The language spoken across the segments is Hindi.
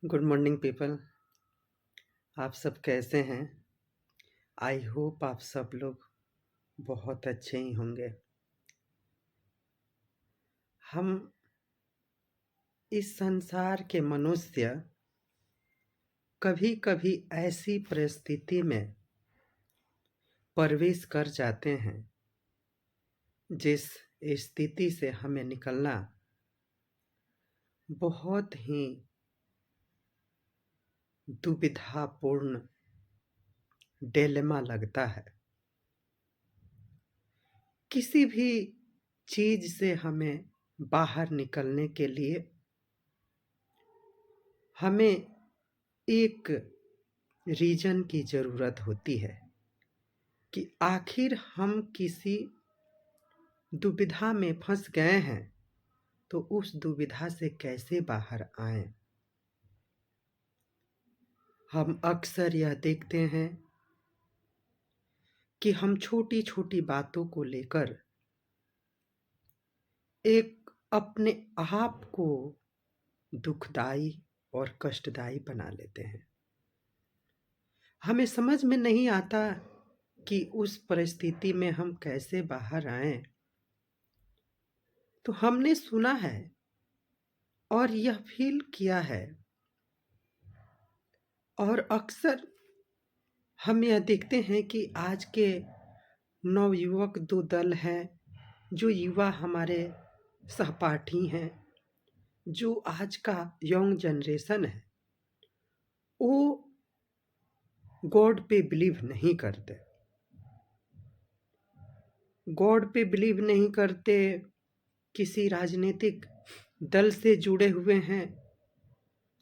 Good morning people. आप सब कैसे हैं? आई होप आप सब लोग बहुत अच्छे ही होंगे। हम इस संसार के मनुष्य कभी कभी ऐसी परिस्थिति में प्रवेश कर जाते हैं जिस स्थिति से हमें निकलना बहुत ही दुविधापूर्ण डिलेमा लगता है। किसी भी चीज से हमें बाहर निकलने के लिए हमें एक रीजन की ज़रूरत होती है कि आखिर हम किसी दुविधा में फंस गए हैं तो उस दुविधा से कैसे बाहर आएं। हम अक्सर यह देखते हैं कि हम छोटी छोटी बातों को लेकर एक अपने आप को दुखदाई और कष्टदायी बना लेते हैं। हमें समझ में नहीं आता कि उस परिस्थिति में हम कैसे बाहर आएं। तो हमने सुना है और यह फील किया है और अक्सर हम यह देखते हैं कि आज के नवयुवक दो दल हैं, जो युवा हमारे सहपाठी हैं, जो आज का यंग जनरेशन है, वो गॉड पे बिलीव नहीं करते। गॉड पे बिलीव नहीं करते, किसी राजनीतिक दल से जुड़े हुए हैं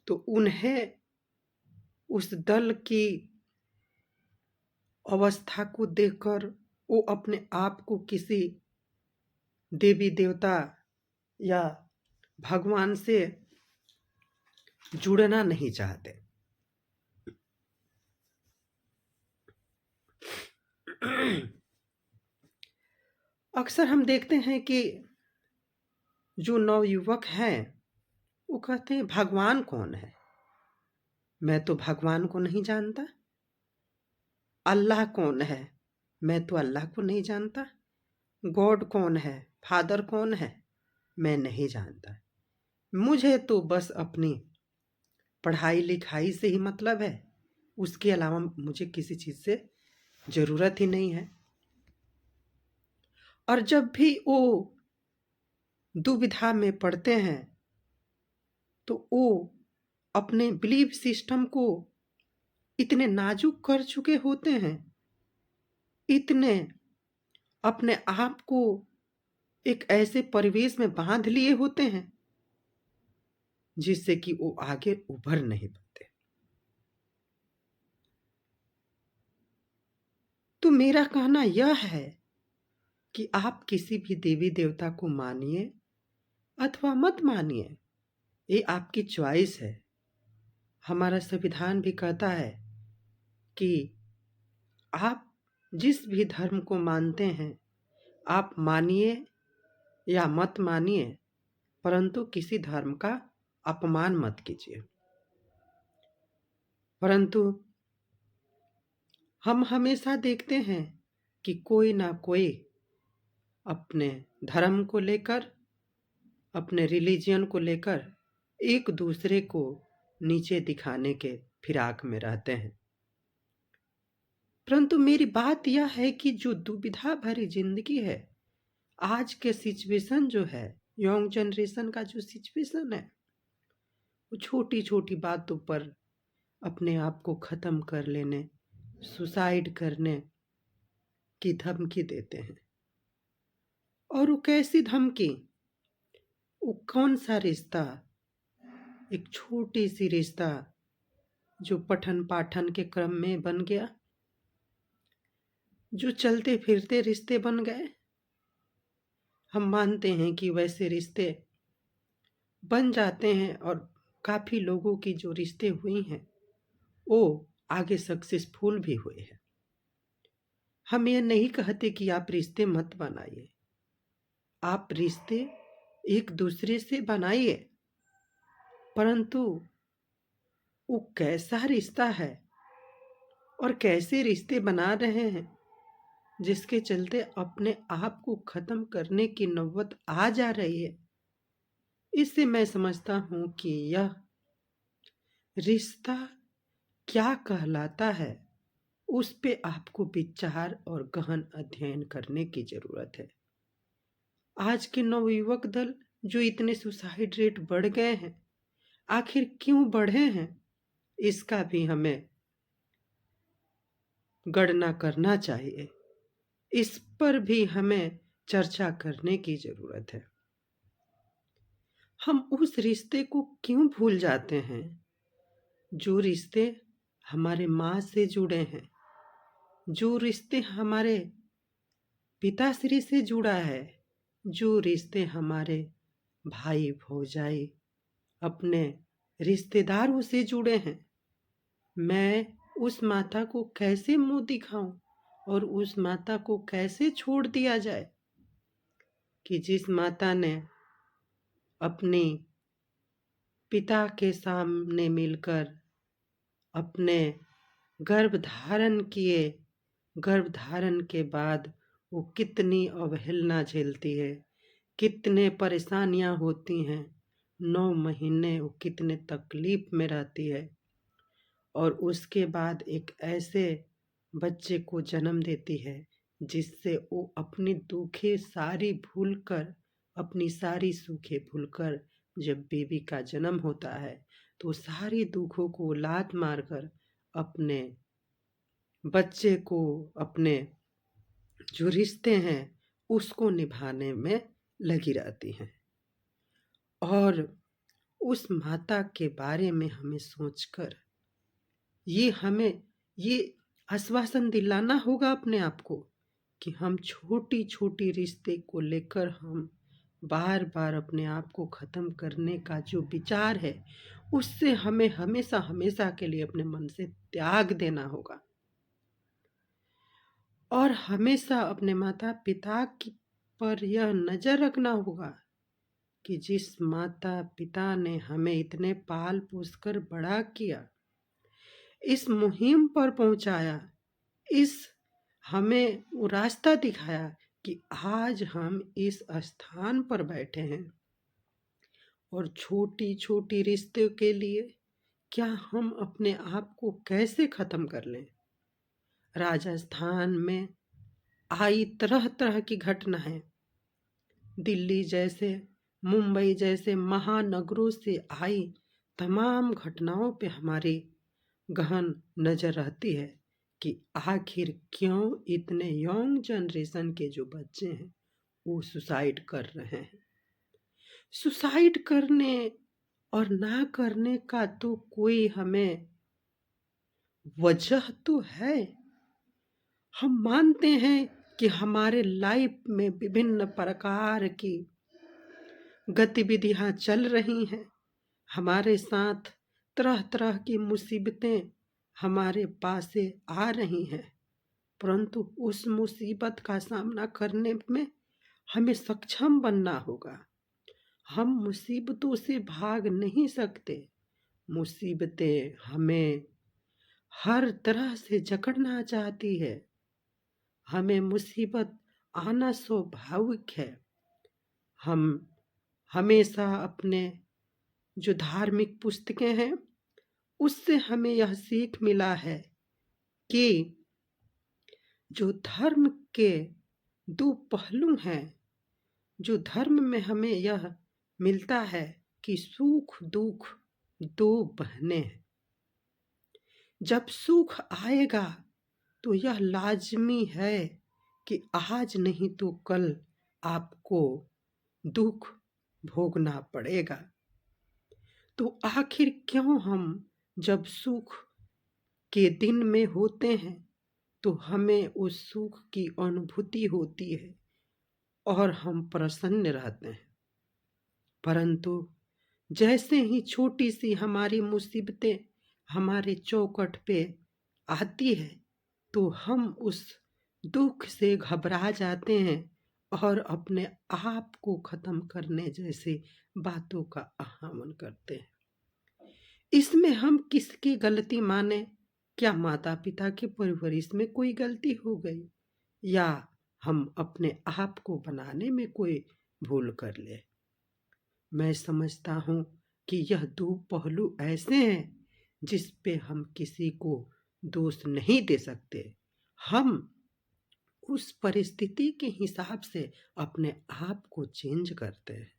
तो उन्हें उस दल की अवस्था को देखकर वो अपने आप को किसी देवी देवता या भगवान से जुड़ना नहीं चाहते। अक्सर हम देखते हैं कि जो नवयुवक हैं वो कहते हैं भगवान कौन है? मैं तो भगवान को नहीं जानता। अल्लाह कौन है? मैं तो अल्लाह को नहीं जानता। गॉड कौन है? फादर कौन है? मैं नहीं जानता। मुझे तो बस अपनी पढ़ाई लिखाई से ही मतलब है, उसके अलावा मुझे किसी चीज़ से ज़रूरत ही नहीं है। और जब भी वो दुविधा में पड़ते हैं तो वो अपने बिलीफ सिस्टम को इतने नाजुक कर चुके होते हैं, इतने अपने आप को एक ऐसे परिवेश में बांध लिए होते हैं जिससे कि वो आगे उभर नहीं पाते। तो मेरा कहना यह है कि आप किसी भी देवी देवता को मानिए अथवा मत मानिए, ये आपकी चॉइस है। हमारा संविधान भी कहता है कि आप जिस भी धर्म को मानते हैं आप मानिए या मत मानिए, परंतु किसी धर्म का अपमान मत कीजिए। परंतु हम हमेशा देखते हैं कि कोई ना कोई अपने धर्म को लेकर, अपने रिलीजन को लेकर एक दूसरे को नीचे दिखाने के फिराक में रहते हैं। परंतु मेरी बात यह है कि जो दुविधा भरी जिंदगी है, आज के सिचुएशन जो है, यंग जनरेशन का जो सिचुएशन है, वो छोटी छोटी बातों पर अपने आप को ख़त्म कर लेने, सुसाइड करने की धमकी देते हैं। और वो कैसी धमकी? वो कौन सा रिश्ता, एक छोटी सी रिश्ता जो पठन पाठन के क्रम में बन गया, जो चलते फिरते रिश्ते बन गए। हम मानते हैं कि वैसे रिश्ते बन जाते हैं और काफ़ी लोगों की जो रिश्ते हुई हैं वो आगे सक्सेसफुल भी हुए हैं। हम ये नहीं कहते कि आप रिश्ते मत बनाइए, आप रिश्ते एक दूसरे से बनाइए, परंतु वो कैसा रिश्ता है और कैसे रिश्ते बना रहे हैं, जिसके चलते अपने आप को खत्म करने की नौबत आ जा रही है। इससे मैं समझता हूँ कि यह रिश्ता क्या कहलाता है, उस पे आपको विचार और गहन अध्ययन करने की जरूरत है। आज के नवयुवक दल जो इतने सुसाइड रेट बढ़ गए हैं, आखिर क्यों बढ़े हैं, इसका भी हमें गणना करना चाहिए। इस पर भी हमें चर्चा करने की जरूरत है। हम उस रिश्ते को क्यों भूल जाते हैं जो रिश्ते हमारे माँ से जुड़े हैं, जो रिश्ते हमारे पिताश्री से जुड़ा है, जो रिश्ते हमारे भाई भौजाई अपने रिश्तेदारों से जुड़े हैं। मैं उस माता को कैसे मुंह दिखाऊं और उस माता को कैसे छोड़ दिया जाए कि जिस माता ने अपने पिता के सामने मिलकर अपने गर्भधारण किए, गर्भधारण के बाद वो कितनी अवहेलना झेलती है, कितने परेशानियां होती हैं, 9 महीने वो कितने तकलीफ में रहती है और उसके बाद एक ऐसे बच्चे को जन्म देती है जिससे वो अपनी दुखें सारी भूलकर, अपनी सारी सुखें भूलकर जब बेबी का जन्म होता है तो सारी दुखों को लात मारकर अपने बच्चे को, अपने जो रिश्ते हैं उसको निभाने में लगी रहती हैं। और उस माता के बारे में हमें सोचकर हमें ये आश्वासन दिलाना होगा अपने आप को कि हम छोटी छोटी रिश्ते को लेकर हम बार बार अपने आप को ख़त्म करने का जो विचार है उससे हमें हमेशा हमेशा के लिए अपने मन से त्याग देना होगा और हमेशा अपने माता पिता की पर यह नज़र रखना होगा कि जिस माता पिता ने हमें इतने पाल पोस कर बड़ा किया, इस मुहिम पर पहुंचाया, इस हमें वो रास्ता दिखाया कि आज हम इस स्थान पर बैठे हैं और छोटी छोटी रिश्ते के लिए क्या हम अपने आप को कैसे ख़त्म कर लें। राजस्थान में आई तरह तरह की घटनाएं, दिल्ली जैसे, मुंबई जैसे महानगरों से आई तमाम घटनाओं पे हमारी गहन नज़र रहती है कि आखिर क्यों इतने यंग जनरेशन के जो बच्चे हैं वो सुसाइड कर रहे हैं। सुसाइड करने और ना करने का तो कोई हमें वजह तो है। हम मानते हैं कि हमारे लाइफ में विभिन्न प्रकार की गतिविधियां चल रही हैं, हमारे साथ तरह तरह की मुसीबतें हमारे पास से आ रही हैं, परंतु उस मुसीबत का सामना करने में हमें सक्षम बनना होगा। हम मुसीबतों से भाग नहीं सकते, मुसीबतें हमें हर तरह से जकड़ना चाहती है, हमें मुसीबत आना स्वाभाविक है। हम हमेशा अपने जो धार्मिक पुस्तकें हैं उससे हमें यह सीख मिला है कि जो धर्म के दो पहलू हैं, जो धर्म में हमें यह मिलता है कि सुख दुख दो बहनें हैं। जब सुख आएगा तो यह लाजमी है कि आज नहीं तो कल आपको दुख भोगना पड़ेगा। तो आखिर क्यों हम जब सुख के दिन में होते हैं तो हमें उस सुख की अनुभूति होती है और हम प्रसन्न रहते हैं, परंतु जैसे ही छोटी सी हमारी मुसीबतें हमारे चौखट पे आती है तो हम उस दुख से घबरा जाते हैं और अपने आप को ख़त्म करने जैसे बातों का आह्वान करते हैं। इसमें हम किसकी गलती माने? क्या माता-पिता की परवरिश में कोई गलती हो गई? या हम अपने आप को बनाने में कोई भूल कर ले? मैं समझता हूँ कि यह दो पहलू ऐसे हैं जिस पे हम किसी को दोष नहीं दे सकते। हम उस परिस्थिति के हिसाब से अपने आप को चेंज करते हैं।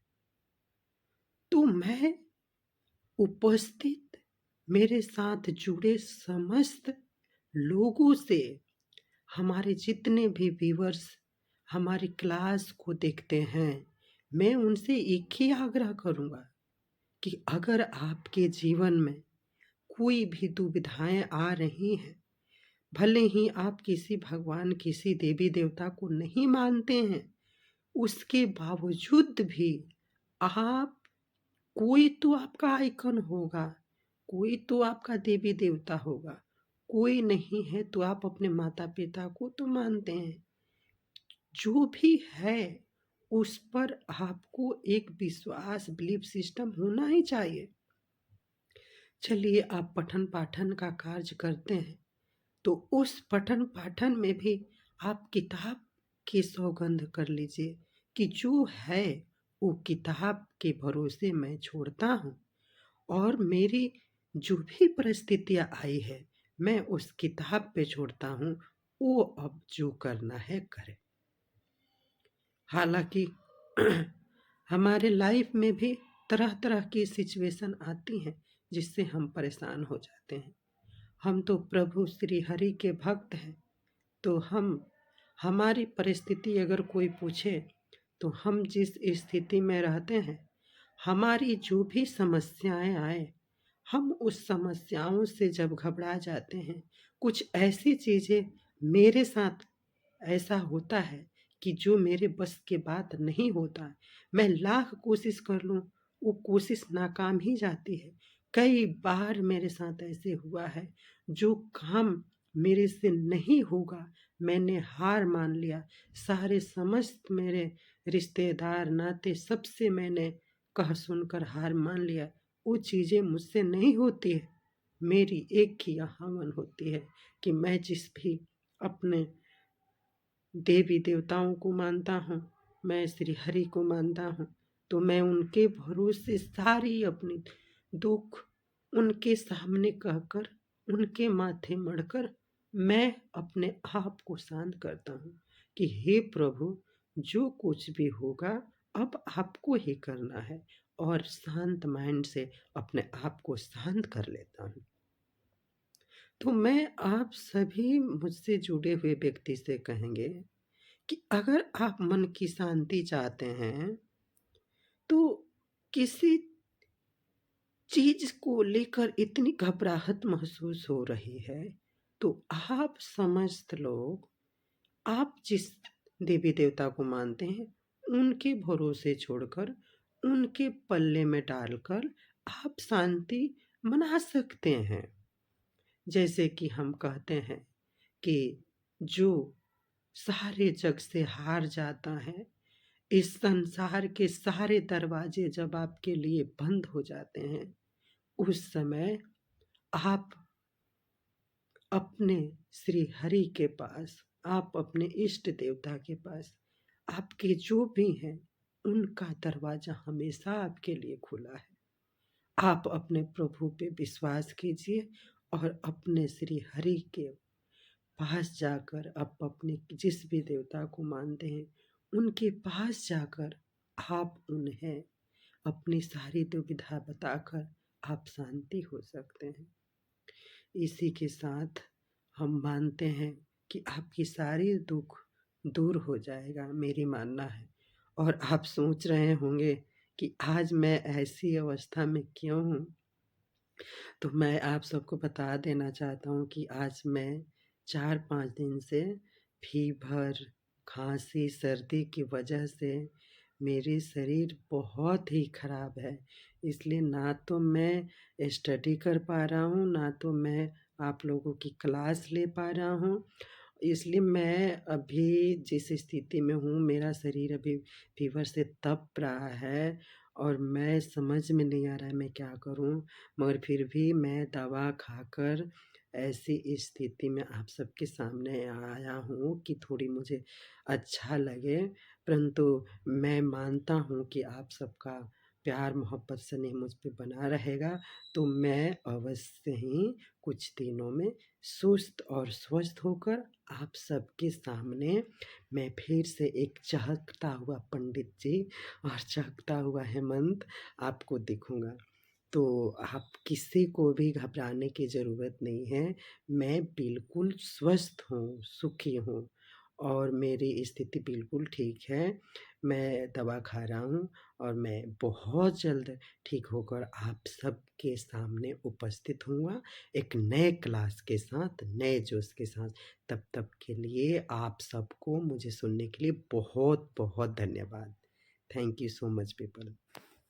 तो मैं उपस्थित मेरे साथ जुड़े समस्त लोगों से, हमारे जितने भी व्यूअर्स हमारी क्लास को देखते हैं, मैं उनसे एक ही आग्रह करूँगा कि अगर आपके जीवन में कोई भी दुविधाएँ आ रही हैं, भले ही आप किसी भगवान, किसी देवी-देवता को नहीं मानते हैं, उसके बावजूद भी आप, कोई तो आपका आइकन होगा, कोई तो आपका देवी-देवता होगा, कोई नहीं है तो आप अपने माता-पिता को तो मानते हैं। जो भी है, उस पर आपको एक विश्वास, बिलीफ सिस्टम होना ही चाहिए। चलिए, आप पठन-पाठन का कार्य करते हैं, तो उस पठन-पाठन में भी आप किताब की सौगंध कर लीजिए कि जो है, वो किताब के भरोसे मैं छोड़ता हूँ और मेरी जो भी परिस्थितियाँ आई है, मैं उस किताब पे छोड़ता हूँ, वो अब जो करना है करे। हालाँकि हमारे लाइफ में भी तरह-तरह की सिचुएशन आती हैं, जिससे हम परेशान हो जाते हैं। हम तो प्रभु श्री हरि के भक्त हैं, तो हम, हमारी परिस्थिति अगर कोई पूछे, तो हम जिस स्थिति में रहते हैं, हमारी जो भी समस्याएँ आए, हम उस समस्याओं से जब घबरा जाते हैं, कुछ ऐसी चीज़ें मेरे साथ ऐसा होता है कि जो मेरे बस के बात नहीं होता, मैं लाख कोशिश कर लूँ, वो कोशिश नाकाम ही जाती है। कई बार मेरे साथ ऐसे हुआ है, जो काम मेरे से नहीं होगा, मैंने हार मान लिया। सारे समस्त मेरे रिश्तेदार, नाते सबसे मैंने कह सुनकर हार मान लिया। वो चीज़ें मुझसे नहीं होती है। मेरी एक ही आह्वान होती है कि मैं जिस भी अपने देवी देवताओं को मानता हूँ, मैं श्री हरि को मानता हूँ, तो मैं उनके भरोसे सारी अपनी दुख उनके सामने कहकर, उनके माथे मढ़कर मैं अपने आप को शांत करता हूँ कि हे प्रभु, जो कुछ भी होगा अब आपको ही करना है, और शांत माइंड से अपने आप को शांत कर लेता हूँ। तो मैं आप सभी मुझसे जुड़े हुए व्यक्ति से कहेंगे कि अगर आप मन की शांति चाहते हैं, तो किसी चीज़ को लेकर इतनी घबराहट महसूस हो रही है, तो आप समस्त लोग, आप जिस देवी-देवता को मानते हैं, उनके भरोसे छोड़कर, उनके पल्ले में डालकर आप शांति मना सकते हैं। जैसे कि हम कहते हैं कि जो सारे जग से हार जाता है, इस संसार के सारे दरवाजे जब आपके लिए बंद हो जाते हैं, उस समय आप अपने श्री हरि के पास, आप अपने इष्ट देवता के पास, आपके जो भी हैं, उनका दरवाजा हमेशा आपके लिए खुला है। आप अपने प्रभु पे विश्वास कीजिए और अपने श्री हरि के पास जाकर, आप अपने जिस भी देवता को मानते हैं, उनके पास जाकर आप उन्हें अपनी सारी दुविधा बताकर आप शांति हो सकते हैं। इसी के साथ हम मानते हैं कि आपकी सारी दुख दूर हो जाएगा, मेरी मानना है। और आप सोच रहे होंगे कि आज मैं ऐसी अवस्था में क्यों हूँ? तो मैं आप सबको बता देना चाहता हूँ कि आज मैं 4-5 दिन से फ़ीवर, खाँसी, सर्दी की वजह से मेरी शरीर बहुत ही ख़राब है। इसलिए ना तो मैं स्टडी कर पा रहा हूँ, ना तो मैं आप लोगों की क्लास ले पा रहा हूँ। इसलिए मैं अभी जिस स्थिति में हूँ, मेरा शरीर अभी फ़ीवर से तप रहा है और मैं समझ में नहीं आ रहा है मैं क्या करूँ? मगर फिर भी मैं दवा खाकर ऐसी स्थिति में आप सबके सामने आया हूँ कि थोड़ी मुझे अच्छा लगे, परंतु मैं मानता हूँ कि आप सबका प्यार मोहब्बत स्नेह मुझ पे बना रहेगा, तो मैं अवश्य ही कुछ दिनों में सुस्त और स्वस्थ होकर आप सबके सामने मैं फिर से एक चहकता हुआ पंडित जी और चहकता हुआ हेमंत आपको दिखूँगा। तो आप किसी को भी घबराने की ज़रूरत नहीं है। मैं बिल्कुल स्वस्थ हूँ, सुखी हूँ और मेरी स्थिति बिल्कुल ठीक है। मैं दवा खा रहा हूँ और मैं बहुत जल्द ठीक होकर आप सबके सामने उपस्थित होऊँगा, एक नए क्लास के साथ, नए जोश के साथ। तब तक के लिए आप सबको मुझे सुनने के लिए बहुत-बहुत धन्यवाद। Thank you so much people.